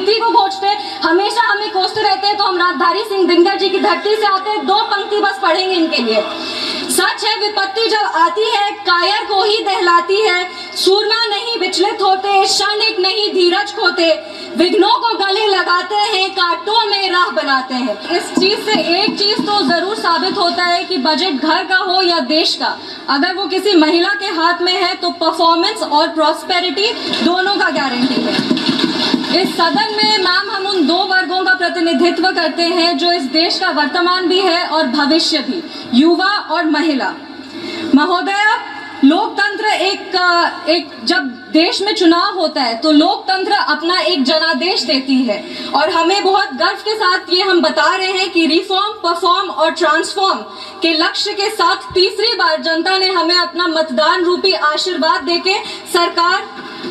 नीति को खोजते, हमेशा हमें कोसते रहते हैं। तो हम राजधारी सिंह दिनकर जी की धरती से आते हैं, 2 पंक्ति बस पढ़ेंगे इनके लिए। सच है विपत्ति जब आती है कायर को ही दहलाती है, सूरमा नहीं विचलित होते, क्षणिक नहीं धीरज खोते, विघ्नों को गले लगाते हैं, कांटों में राह बनाते हैं। इस चीज से एक चीज तो जरूर साबित होता है कि बजट घर का हो या देश का, अगर वो किसी महिला के हाथ में है तो परफॉर्मेंस और प्रॉस्पेरिटी दोनों का गारंटी है। इस सदन में मैम हम उन 2 वर्गों का प्रतिनिधित्व करते हैं जो इस देश का वर्तमान भी है और भविष्य भी, युवा और महिला। महोदया, लोकतंत्र एक जब देश में चुनाव होता है तो लोकतंत्र अपना एक जनादेश देती है और हमें बहुत गर्व के साथ ये हम बता रहे हैं कि रिफॉर्म, परफॉर्म और ट्रांसफॉर्म के लक्ष्य के साथ तीसरी बार जनता ने हमें अपना मतदान रूपी आशीर्वाद देके सरकार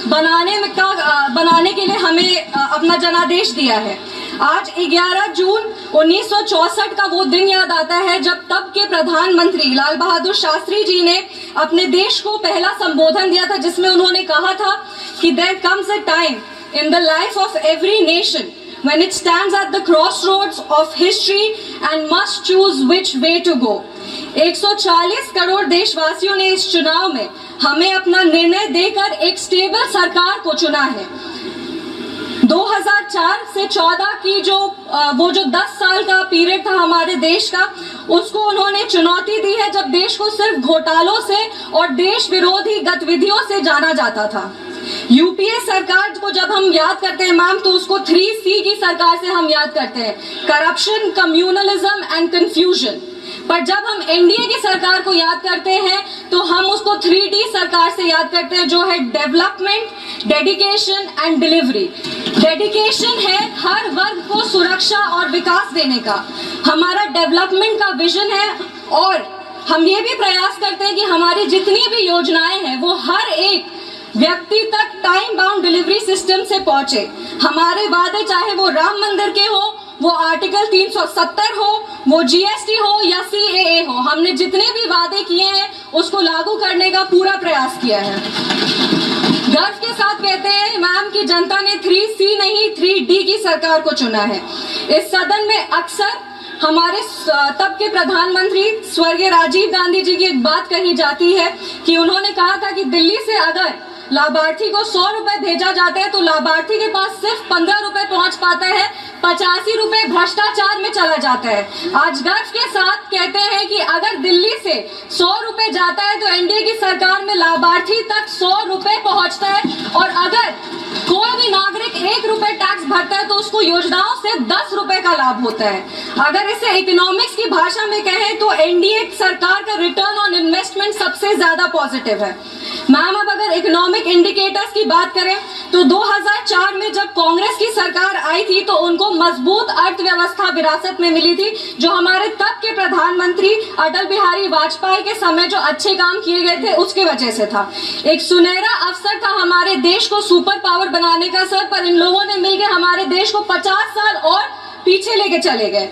बनाने के लिए हमें अपना जनादेश दिया है। आज 11 जून 1964 का वो दिन याद आता है जब तब के प्रधानमंत्री लाल बहादुर शास्त्री जी ने अपने देश को पहला संबोधन दिया था, जिसमें उन्होंने कहा था कि there comes a time in the life of every nation when it stands at the crossroads of history and must choose which way to go। 140 crore देशवासियों ने इस चुनाव में हमें अपना निर्णय देकर एक स्टेबल सरकार को चुना है। 2004 से 14 की वो जो 10 साल का पीरियड था हमारे देश का, उसको उन्होंने चुनौती दी है जब देश को सिर्फ घोटालों से और देश विरोधी गतिविधियों से जाना जाता था। यूपीए सरकार को जब हम याद करते हैं मैम तो उसको 3C की सरकार से हम याद करते हैं, करप्शन, कम्युनलिज्म एंड कंफ्यूजन। पर जब हम एनडीए की सरकार को याद करते हैं तो हम उसको 3D सरकार से याद करते हैं, जो है development, dedication and delivery. Dedication है हर वर्ग को सुरक्षा और विकास देने का, हमारा डेवलपमेंट का विजन है और हम ये भी प्रयास करते हैं कि हमारी जितनी भी योजनाएं हैं वो हर एक व्यक्ति तक टाइम बाउंड डिलीवरी सिस्टम से पहुंचे। हमारे वादे चाहे वो राम मंदिर के हो, वो आर्टिकल 370 हो, वो जीएसटी हो या CAA हो, हमने जितने भी वादे किए हैं उसको लागू करने का पूरा प्रयास किया है। गर्व के साथ कहते हैं मैम की जनता ने 3C नहीं 3D की सरकार को चुना है। इस सदन में अक्सर हमारे तब के प्रधानमंत्री स्वर्गीय राजीव गांधी जी की एक बात कही जाती है कि उन्होंने कहा था कि दिल्ली से अगर लाभार्थी को 100 रुपए भेजा जाता है तो लाभार्थी के पास सिर्फ 15 रुपए पहुंच पाता है, 85 रुपए भ्रष्टाचार में चला जाता है। आज गर्व के साथ कहते हैं कि अगर दिल्ली से 100 रुपए जाता है तो एनडीए की सरकार में लाभार्थी तक 100 रुपए पहुंचता है और अगर कोई भी नागरिक 1 रुपए टैक्स भरता है तो उसको योजनाओं से 10 रुपए का लाभ होता है। अगर इसे इकोनॉमिक्स की भाषा में कहें तो एनडीए सरकार का रिटर्न ऑन इन्वेस्टमेंट सबसे ज्यादा पॉजिटिव है। मैम अब अगर इकोनॉमिक इंडिकेटर्स की बात करें तो 2004 में जब कांग्रेस की सरकार आई थी तो उनको मजबूत अर्थव्यवस्था विरासत में मिली थी, जो हमारे तब के प्रधानमंत्री अटल बिहारी वाजपेयी के समय जो अच्छे काम किए गए थे उसके वजह से था। एक सुनहरा अवसर था हमारे देश को सुपर पावर बनाने का सर, पर इन लोगों ने मिलकर हमारे देश को 50 साल और पीछे लेके चले गए।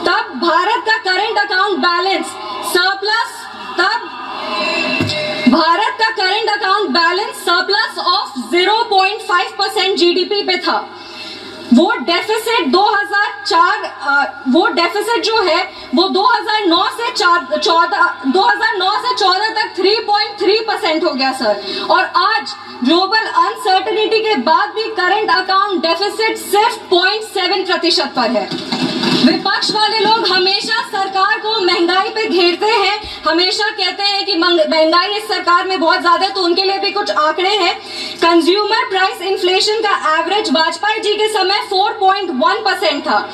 तब भारत का करंट अकाउंट बैलेंस सरप्लस, तब भारत का current account balance surplus of 0.5% GDP पे था। वो डेफिसिट 2004 जो है वो 2009 से 14 तक 3.3% हो गया सर। और आज ग्लोबल अनसर्टेनिटी के बाद भी करंट अकाउंट डेफिसिट सिर्फ 0.7% पर है। विपक्ष वाले लोग हमेशा सरकार को महंगाई पे घेरते हैं, हमेशा कहते हैं कि महंगाई इस सरकार में बहुत ज्यादा है, तो उनके लिए भी कुछ आंकड़े हैं। कंज्यूमर प्राइस इन्फ्लेशन का एवरेज वाजपेयी जी के समय 4.1% था,